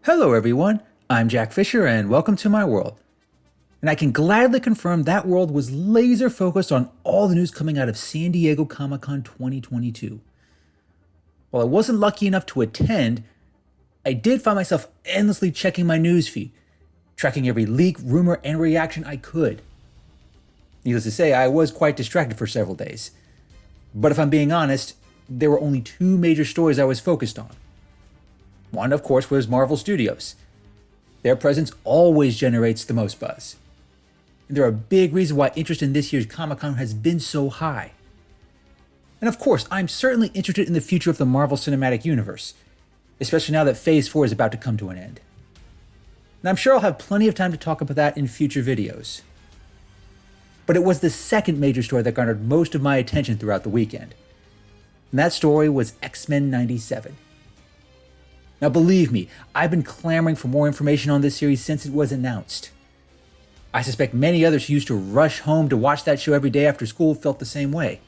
Hello everyone, I'm Jack Fisher and welcome to my world. And I can gladly confirm that world was laser focused on all the news coming out of San Diego Comic-Con 2022. While I wasn't lucky enough to attend, I did find myself endlessly checking my newsfeed, tracking every leak, rumor, and reaction I could. Needless to say, I was quite distracted for several days. But if I'm being honest, there were only two major stories I was focused on. One, of course, was Marvel Studios. Their presence always generates the most buzz. And they're a big reason why interest in this year's Comic-Con has been so high. And of course, I'm certainly interested in the future of the Marvel Cinematic Universe, especially now that Phase 4 is about to come to an end. And I'm sure I'll have plenty of time to talk about that in future videos. But it was the second major story that garnered most of my attention throughout the weekend. And that story was X-Men 97. Now believe me, I've been clamoring for more information on this series since it was announced. I suspect many others who used to rush home to watch that show every day after school felt the same way.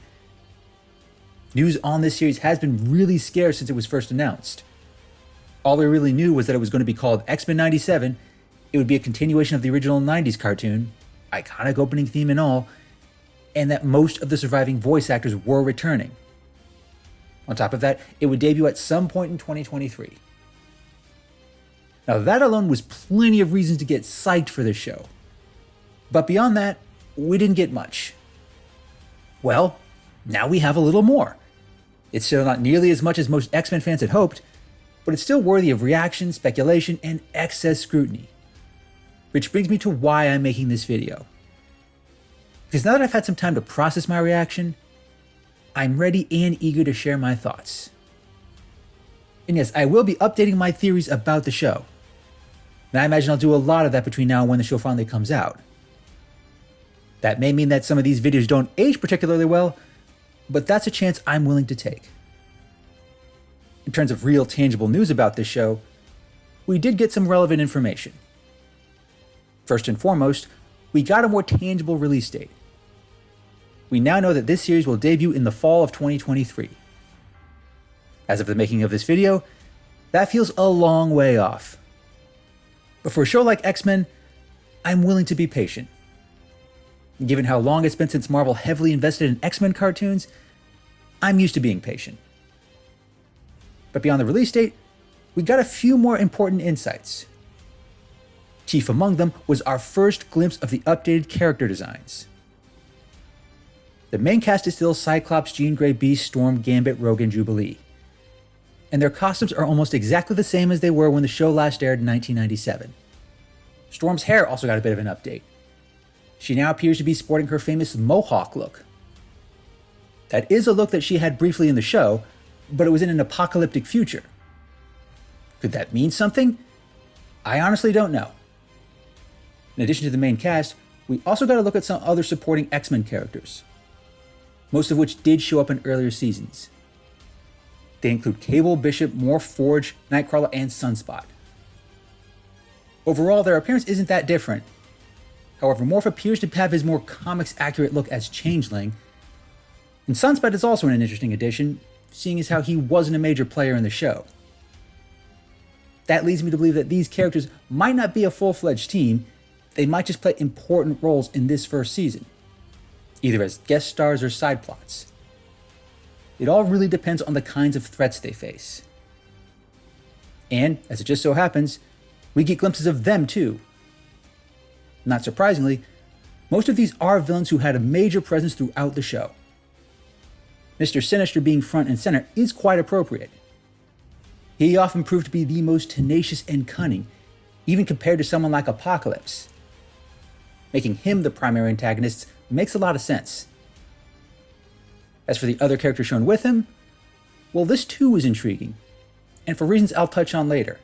News on this series has been really scarce since it was first announced. All we really knew was that it was going to be called X-Men 97, it would be a continuation of the original 90s cartoon, iconic opening theme and all, and that most of the surviving voice actors were returning. On top of that, it would debut at some point in 2023. Now that alone was plenty of reasons to get psyched for this show. But beyond that, we didn't get much. Well, now we have a little more. It's still not nearly as much as most X-Men fans had hoped, but it's still worthy of reaction, speculation, and excess scrutiny. Which brings me to why I'm making this video. Because now that I've had some time to process my reaction, I'm ready and eager to share my thoughts. And yes, I will be updating my theories about the show. And I imagine I'll do a lot of that between now and when the show finally comes out. That may mean that some of these videos don't age particularly well, but that's a chance I'm willing to take. In terms of real tangible news about this show, we did get some relevant information. First and foremost, we got a more tangible release date. We now know that this series will debut in the fall of 2023. As of the making of this video, that feels a long way off. But for a show like X-Men, I'm willing to be patient. Given how long it's been since Marvel heavily invested in X-Men cartoons, I'm used to being patient. But beyond the release date, we got a few more important insights. Chief among them was our first glimpse of the updated character designs. The main cast is still Cyclops, Jean Grey, Beast, Storm, Gambit, Rogue, and Jubilee. And their costumes are almost exactly the same as they were when the show last aired in 1997. Storm's hair also got a bit of an update. She now appears to be sporting her famous Mohawk look. That is a look that she had briefly in the show, but it was in an apocalyptic future. Could that mean something? I honestly don't know. In addition to the main cast, we also got to look at some other supporting X-Men characters, most of which did show up in earlier seasons. They include Cable, Bishop, Morph, Forge, Nightcrawler, and Sunspot. Overall, their appearance isn't that different. However, Morph appears to have his more comics-accurate look as Changeling, and Sunspot is also an interesting addition, seeing as how he wasn't a major player in the show. That leads me to believe that these characters might not be a full-fledged team, they might just play important roles in this first season, either as guest stars or side plots. It all really depends on the kinds of threats they face. And, as it just so happens, we get glimpses of them too. Not surprisingly, most of these are villains who had a major presence throughout the show. Mr. Sinister being front and center is quite appropriate. He often proved to be the most tenacious and cunning, even compared to someone like Apocalypse. Making him the primary antagonist makes a lot of sense. As for the other characters shown with him, well, this too was intriguing, and for reasons I'll touch on later.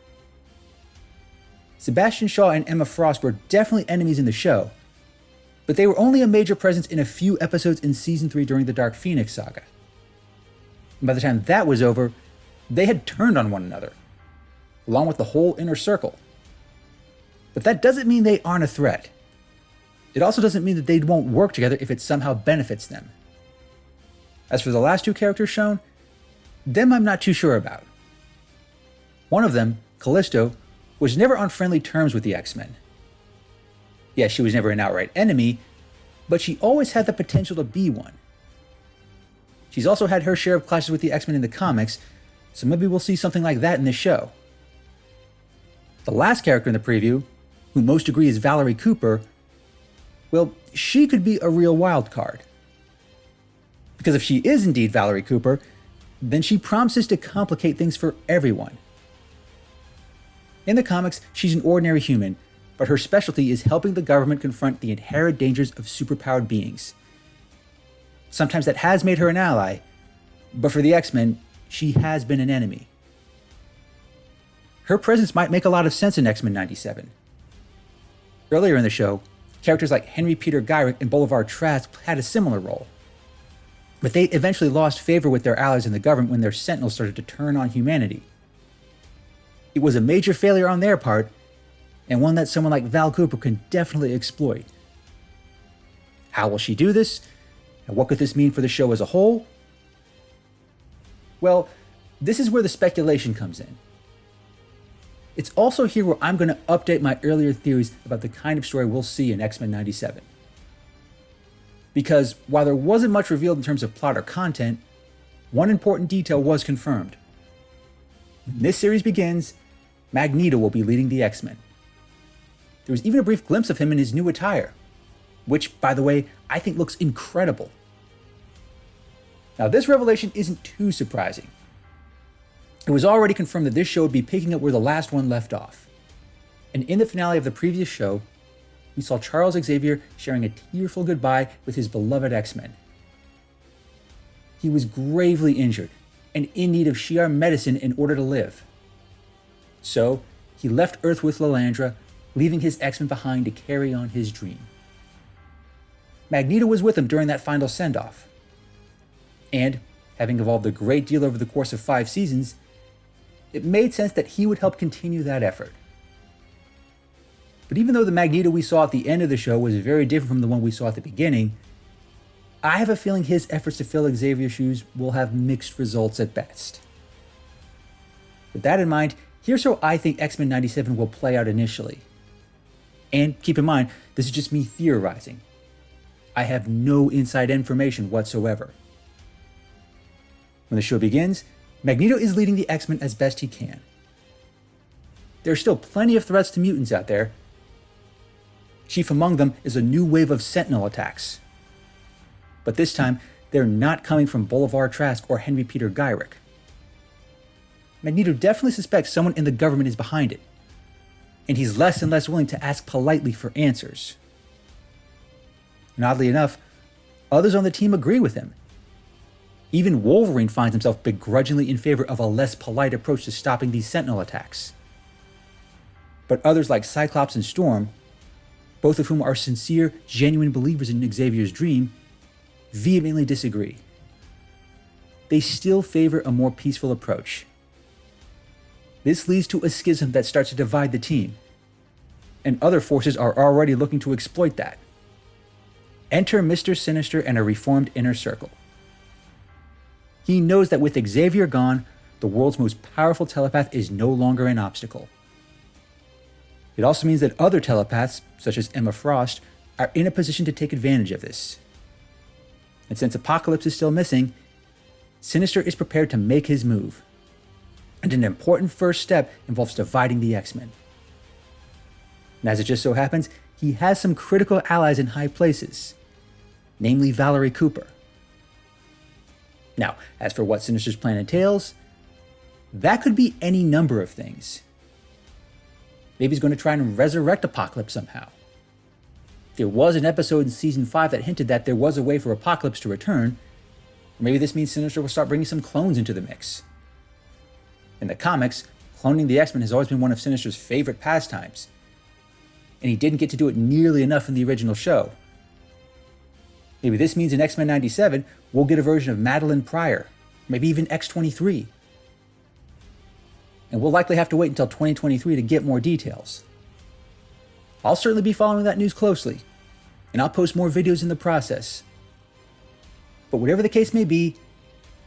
Sebastian Shaw and Emma Frost were definitely enemies in the show, but they were only a major presence in a few episodes in Season 3 during the Dark Phoenix saga. And by the time that was over, they had turned on one another, along with the whole Inner Circle. But that doesn't mean they aren't a threat. It also doesn't mean that they won't work together if it somehow benefits them. As for the last two characters shown, them I'm not too sure about. One of them, Callisto, was never on friendly terms with the X-Men. Yes, she was never an outright enemy, but she always had the potential to be one. She's also had her share of clashes with the X-Men in the comics, so maybe we'll see something like that in this show. The last character in the preview, who most agree is Valerie Cooper, well, she could be a real wild card. Because if she is indeed Valerie Cooper, then she promises to complicate things for everyone. In the comics, she's an ordinary human, but her specialty is helping the government confront the inherent dangers of superpowered beings. Sometimes that has made her an ally, but for the X-Men, she has been an enemy. Her presence might make a lot of sense in X-Men 97. Earlier in the show, characters like Henry Peter Gyrick and Bolivar Trask had a similar role. But they eventually lost favor with their allies in the government when their Sentinels started to turn on humanity. It was a major failure on their part, and one that someone like Val Cooper can definitely exploit. How will she do this? And what could this mean for the show as a whole? Well, this is where the speculation comes in. It's also here where I'm going to update my earlier theories about the kind of story we'll see in X-Men 97. Because while there wasn't much revealed in terms of plot or content, one important detail was confirmed. When this series begins, Magneto will be leading the X-Men. There was even a brief glimpse of him in his new attire, which, by the way, I think looks incredible. Now, this revelation isn't too surprising. It was already confirmed that this show would be picking up where the last one left off. And in the finale of the previous show, we saw Charles Xavier sharing a tearful goodbye with his beloved X-Men. He was gravely injured and in need of Shi'ar medicine in order to live. So, he left Earth with Lilandra, leaving his X-Men behind to carry on his dream. Magneto was with him during that final send-off. And, having evolved a great deal over the course of 5 seasons, it made sense that he would help continue that effort. But even though the Magneto we saw at the end of the show was very different from the one we saw at the beginning, I have a feeling his efforts to fill Xavier's shoes will have mixed results at best. With that in mind, here's how I think X-Men 97 will play out initially. And keep in mind, this is just me theorizing. I have no inside information whatsoever. When the show begins, Magneto is leading the X-Men as best he can. There are still plenty of threats to mutants out there. Chief among them is a new wave of Sentinel attacks. But this time, they're not coming from Bolivar Trask or Henry Peter Gyrick. Magneto definitely suspects someone in the government is behind it, and he's less and less willing to ask politely for answers. And oddly enough, others on the team agree with him. Even Wolverine finds himself begrudgingly in favor of a less polite approach to stopping these Sentinel attacks. But others like Cyclops and Storm, both of whom are sincere, genuine believers in Xavier's dream, vehemently disagree. They still favor a more peaceful approach. This leads to a schism that starts to divide the team, and other forces are already looking to exploit that. Enter Mr. Sinister and a reformed Inner Circle. He knows that with Xavier gone, the world's most powerful telepath is no longer an obstacle. It also means that other telepaths, such as Emma Frost, are in a position to take advantage of this. And since Apocalypse is still missing, Sinister is prepared to make his move. And an important first step involves dividing the X-Men. And as it just so happens, he has some critical allies in high places, namely Valerie Cooper. Now, as for what Sinister's plan entails, that could be any number of things. Maybe he's going to try and resurrect Apocalypse somehow. There was an episode in Season 5 that hinted that there was a way for Apocalypse to return. Or maybe this means Sinister will start bringing some clones into the mix. In the comics, cloning the X-Men has always been one of Sinister's favorite pastimes, and he didn't get to do it nearly enough in the original show. Maybe this means in X-Men 97, we'll get a version of Madeline Pryor, maybe even X-23. And we'll likely have to wait until 2023 to get more details. I'll certainly be following that news closely, and I'll post more videos in the process. But whatever the case may be,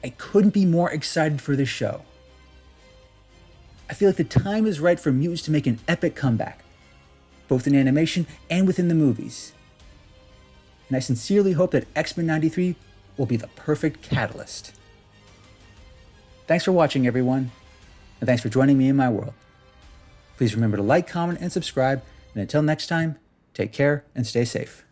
I couldn't be more excited for this show. I feel like the time is right for mutants to make an epic comeback, both in animation and within the movies. And I sincerely hope that X-Men 93 will be the perfect catalyst. Thanks for watching, everyone, and thanks for joining me in my world. Please remember to like, comment, and subscribe, and until next time, take care and stay safe.